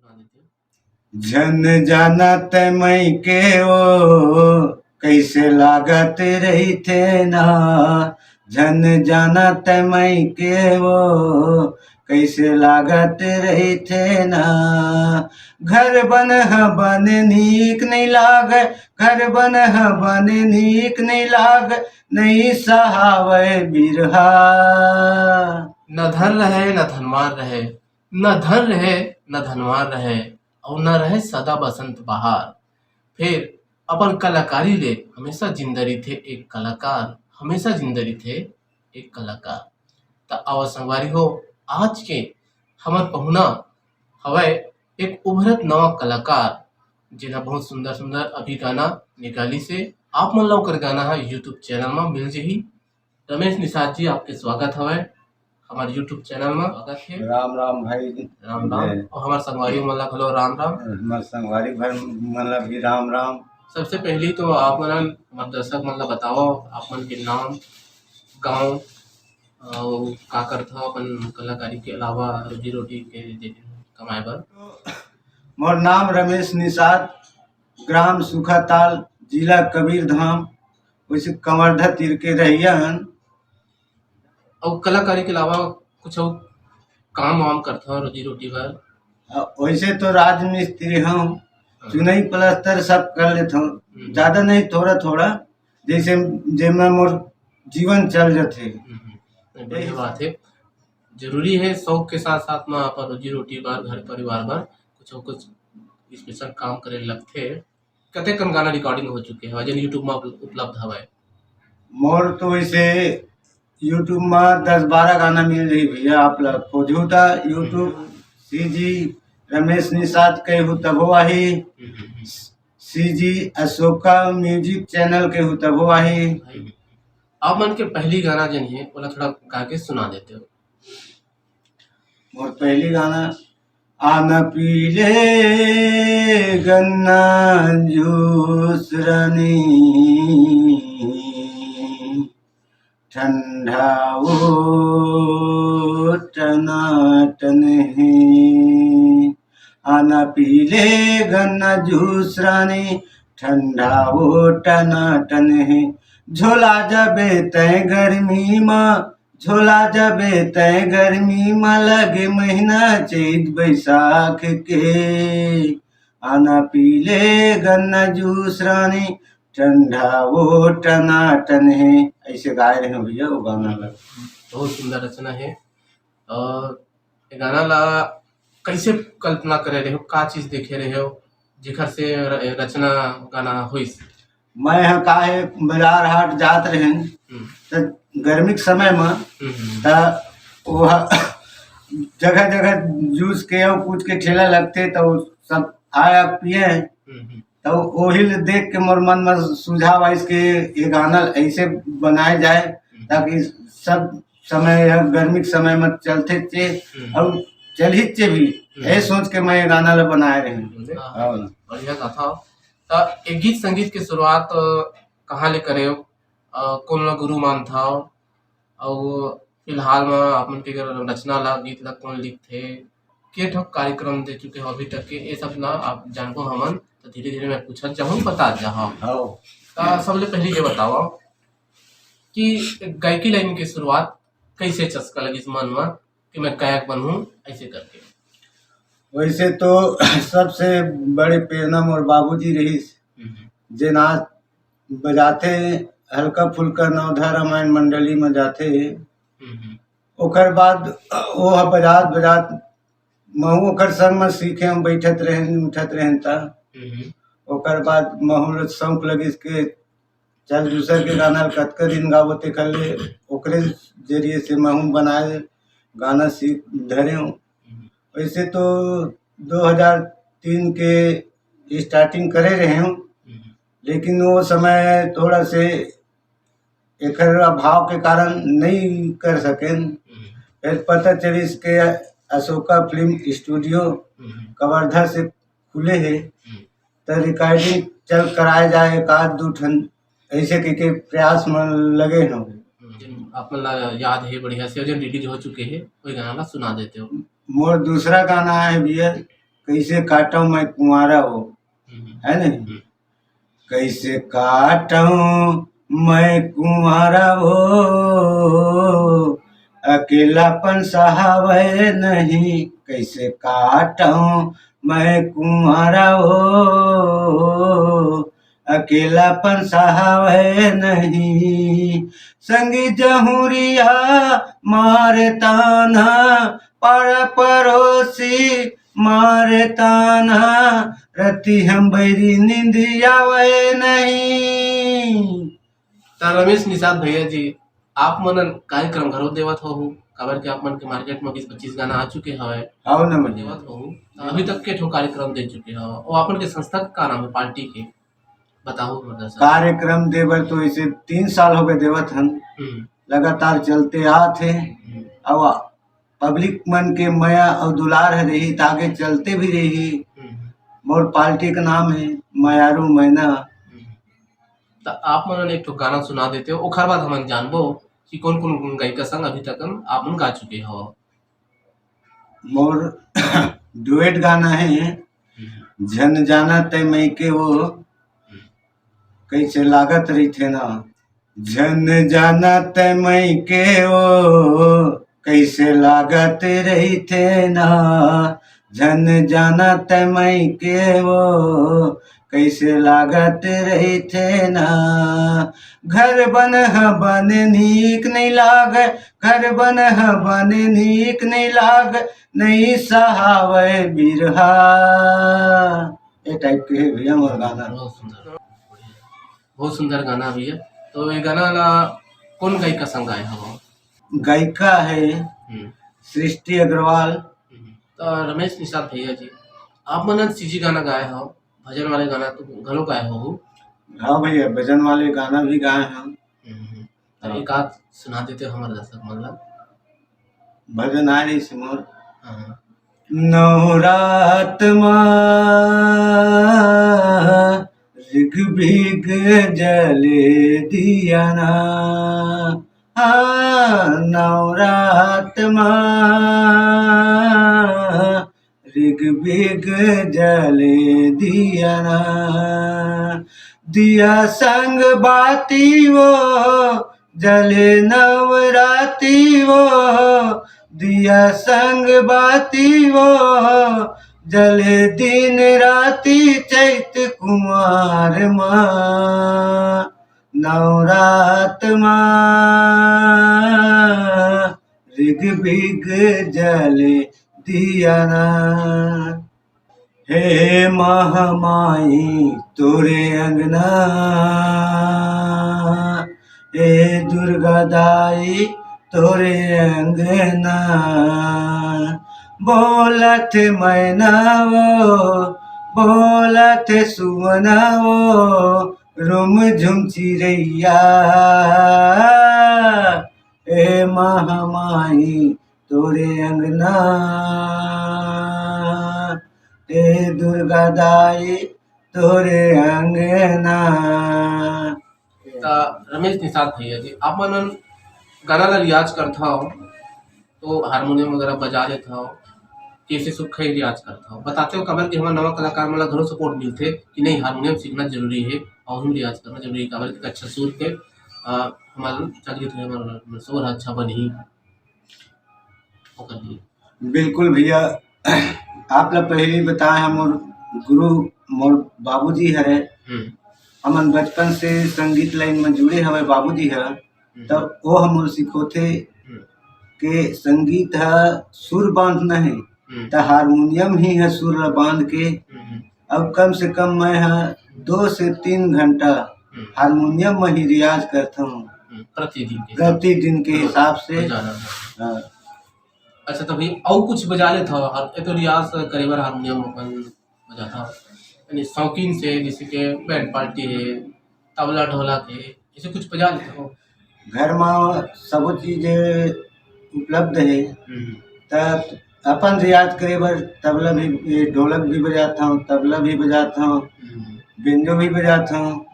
सुना देते हो। झन जानत मई के ओ कैसे लागत रही थे ना, झन जानत मई के वो कैसे लागत रही थे ना। घर बन नीक नहीं लाग, घर बन नीक नहीं लाग, नहीं सहावे बिरहा। न धन रहे न धनवान रहे, न धन रहे न धनवान रहे, और न रहे सदा बसंत बहार। फिर अपन कलाकारी ले हमेशा जिंदरी थे एक कलाकार, हमेशा जिंदरी थे एक कलाकार। त आवा संगवारी हो, आज के हमर पहुना हवै एक उभरत नवा कलाकार, जिन्हा बहुत सुंदर सुंदर अभी गाना निकाली से। आप मन ला ओकर गाना है यूट्यूब चैनल में मिल जाही। रमेश निषाद जी, आपके स्वागत हवै हमारे यूट्यूब चैनल में। स्वागत है। राम राम भाई। राम राम। और हमारे संगवारी मन ला घलो राम राम। हमारे संगवारी भाई मन ला भी राम राम। सबसे पहली तो आप मन हमारे दर्शक मन ला बताओ आप मन के नाम, गांव और का करत हो अपन कलाकारी के अलावा रोजी रोटी के कमाए बर। मोर नाम रमेश निषाद, ग्राम सुखाताल, जिला कबीरधाम, वैसे कमरधा तीर के रहियन। और कलाकारी के अलावा कुछ और काम वाम करता हो रोजी रोटी बर। वैसे तो राजमिस्त्री हूँ, चुनई प्लस्तर सब कर लेता हूँ, ज्यादा नहीं थोड़ा थोड़ा, जैसे जेमा मोर जीवन चल जाते। बढ़िया बात है, जरूरी है शौक के साथ साथ में अपन रोजी रोटी बार घर परिवार बार कुछ स्पेशल काम करे लगते। कते कम गाना रिकॉर्डिंग हो चुके हैं जन यूट्यूब में उपलब्ध हवा। मोर तो वैसे यूट्यूब में 10-12 गाना मिल रही भैया, आप लोग खोजू था यूट्यूब सीजी रमेश निषाद के हूँ तब वही, सीजी अशोका म्यूजिक चैनल के हूँ तब वही। आप मन के पहली गाना जन है बोला थोड़ा गा के सुना देते हो। और पहली गाना आना पीले गन्ना जूस रानी, ठंडा वो टनाटन है। आना पीले गन्ना जूस रानी, ठंडा वो टनाटन है। झोला जबे तय गर्मी माँ, झोला जबे तय गर्मी में लगे महीना चैत बैसाख के। आना पीले गन्ना जूस रानी, ठंडा वो टनाटन है। ऐसे गाए रहे भैया वो गाना लगा। बहुत सुंदर रचना है। और गाना ला कैसे कल्पना करे रहे हो, का चीज देखे रहे हो जेखर से रचना गाना हुईस। मैं यहाँ का है बाजार हाट जात रहे तो गर्मी के समय में वह जगह जगह जूस के और कुछ के ठेला लगते तो सब आया पिए, तो वही देख के मोर मन में सुझाव आइस के ये गाना ऐसे बनाए जाए ताकि सब समय गर्मी के समय में चलते चे और चल ही चे भी, ये सोच के मैं ये गाना ला बनाए रहे। बढ़िया कथा। तो एक गीत संगीत की शुरुआत कहाँ ले करे हो, कौन ला गुरु मानता हो, और फिलहाल में अपन के रचना ला गीत ला कौन लिखते, के ठो कार्यक्रम दे चुके हो अभी तक के, ये सब ला आप जानबो हमन तो धीरे धीरे मैं पूछत जाऊँ बता जाऊँ। तो सबले पहले ये बताओ कि गायकी लाइन की शुरुआत कैसे चस्का लगी इस मन में कि मैं गायक बनूं ऐसे करके। वैसे तो सबसे बड़े प्रेरणा मोर बाबूजी रही, जे नाच बजाते हल्का फुल्का नवधा रामायण मंडली में जाते। ओकर बाद वो बजात बजात महू ओकर संग में सीखे हम बैठत रहे उठत रहे। ओकर बाद महू शौक लगी के चल दूसर के गाना कतका दिन गावते कर ले, ओकरे जरिए से महू बनाए गाना सीख धरे हूँ। वैसे तो 2003 के स्टार्टिंग करे रहे हूँ, लेकिन वो समय थोड़ा से एक अभाव के कारण नहीं कर सके। फिर पता चली इसके अशोका फिल्म स्टूडियो कवर्धा से खुले है तो रिकॉर्डिंग चल कराए जाए एक आध दो ठन ऐसे के प्रयास में लगे हैं। आप याद है बढ़िया से जो रिलीज हो चुके हैं वही गाना सुना देते हो। मोर दूसरा गाना है भैया कैसे काटूं मैं कुंवारा हो, है नहीं। हम्म, कैसे काटूं मैं कुंवारा हो, अकेलापन सहावे नहीं। कैसे काटूं मैं कुंवारा हो, अकेलापन सहावे नहीं। संगी जहुरिया मारे ताना, पाड़ा पड़ोसी मारे ताना, रति हम बैरी नींद आवे नहीं। तो रमेश निषाद भैया जी, आप मन कार्यक्रम घरो देवत हो काबर के आप मन के मार्केट में 20-25 गाना आ चुके हवे आओ न भैया। देवत हो, तो अभी तक के ठो कार्यक्रम दे चुके हो और अपन के संस्था का नाम है पार्टी के बताओ मतलब सर। कार्यक्रम देवर तो इसे 3 साल हो गए देवत हन, लगातार चलते आथे। अब पब्लिक मन के मया और दुलार है रही तो आगे चलते भी रही। मोर पार्टी का नाम है मयारू मैना। तो आप मन एक ठो गाना सुना देते हो, ओखर बाद हम जानबो कि कौन कौन गायिका संग अभी तक आप मन गा चुके हो। मोर डुएट गाना है झन जाना तय मई के वो, कैसे लागत रही थे ना। झन जाना तय मई के वो, कैसे लागत रही थे ना। झन जाना तय मई के वो, कैसे लागत रही थे ना। घर बन नीक नहीं लाग, घर बन नीक नहीं लाग, नहीं सहावे बिरहा। ये टाइप के है भैया मोर गाना। बहुत सुंदर गाना भैया। तो ये गाना ला कौन गायिका संग गाए हो? गायिका है सृष्टि अग्रवाल। तो रमेश निषाद भैया जी, आप मन सीजी गाना गाए हो, भजन वाले गाना तो घलो गाए हो। हाँ भैया, भजन वाले गाना भी गाए हम। तो एक आध सुना देते हो हमारे दर्शक मतलब। भजन आ रही सिमोर। हाँ। नवरात ऋग भीग जले दिया ना। हाँ नवरात ऋग भीग जले दिया ना। दिया संग बाती वो जले नवराती वो, दिया संग बाती वो जले दिन राती चैत कुमार माँ। नवरात ऋग भीग जले दिया ना। हे महामाई तोरे अंगना, हे दुर्गा दाई तोरे अंगना। बोलत मैना वो, बोलत सुवना वो, रुम झुम चिरैया। हे महामाई तोरे अंगना, हे दुर्गा दाई तोरे अंगना। तो रमेश निषाद भैया जी, आप मन गाना ला रियाज करता हो तो हारमोनियम वगैरह बजा लेता हो, कैसे सुख ही रियाज करता हो बताते हो कबर कि हमारा नवा कलाकार मतलब घरों सपोर्ट मिलते कि नहीं हारमोनियम सीखना जरूरी है और हम रियाज करना जरूरी है कबर के अच्छा सुर के हमारा चलिए थे हमारा सुर अच्छा बनी वो कर लिए। बिल्कुल भैया, आप लोग पहले ही बताए हम और गुरु मोर बाबूजी है। हमन बचपन से संगीत लाइन में जुड़े हमारे बाबूजी है, तब वो हम सिखोते के संगीत है सुर बांधना है तो हारमोनियम ही है सुर बांध के। अब कम से कम मैं 2 से 3 घंटा हारमोनियम में ही रियाज करता हूँ प्रतिदिन के हिसाब से। हाँ। अच्छा तो भाई और कुछ बजा लेता हो तो रियाज करे बार हारमोनियम अपन बजाता हो यानी शौकीन से, जैसे कि बैंड पार्टी है तबला ढोलक है ऐसे कुछ बजा लेते हो? घर में सब चीज उपलब्ध है तब अपन रियाज करे बार तबला भी ढोलक भी बजाता हूँ, तबला भी बजाता हूँ, बेंजो भी बजाता हूँ।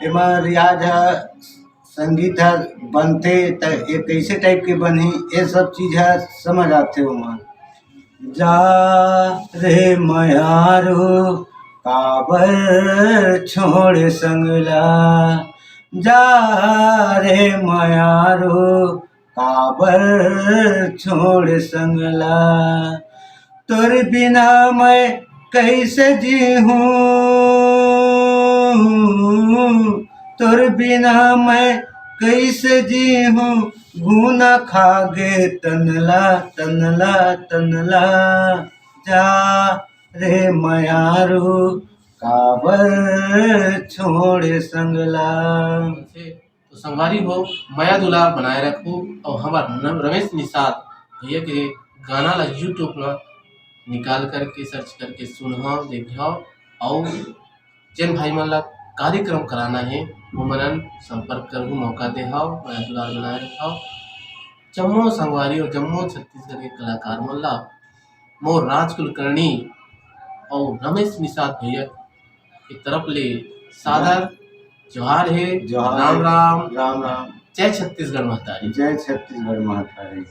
एमा रियाज है संगीत है बनते तो एक कैसे टाइप के बनी ये सब चीज है समझ आते हो। जा रे मयारो काबर छोड़ संगला, जा रे मयारो काबर छोड़ संगला। तोर बिना मैं कैसे जी हूँ, तोर बिना मैं कैसे जी हूँ, घूना खागे तनला तनला तनला। जा रे मयारो काबर छोड़ संगला। तो संगवारी हो, माया दुलार बनाए रखो और हमार रमेश निषाद भैया के गाना ला यूट्यूब में निकाल करके सर्च करके सुनहो देखो और जिन भाई मन ला कार्यक्रम कराना है वो मनन संपर्क करहु मौका दे हाओ, माया दुलार बनाए रखो। जम्मो संगवारी और जम्मो छत्तीसगढ़ के कलाकार मन ला मोर राज कुलकर्णी और रमेश निषाद भैया की तरफ ले सादर जोहार है। जोहार राम है। राम। राम राम। जय छत्तीसगढ़ महतारी। जय छत्तीसगढ़ महतारी।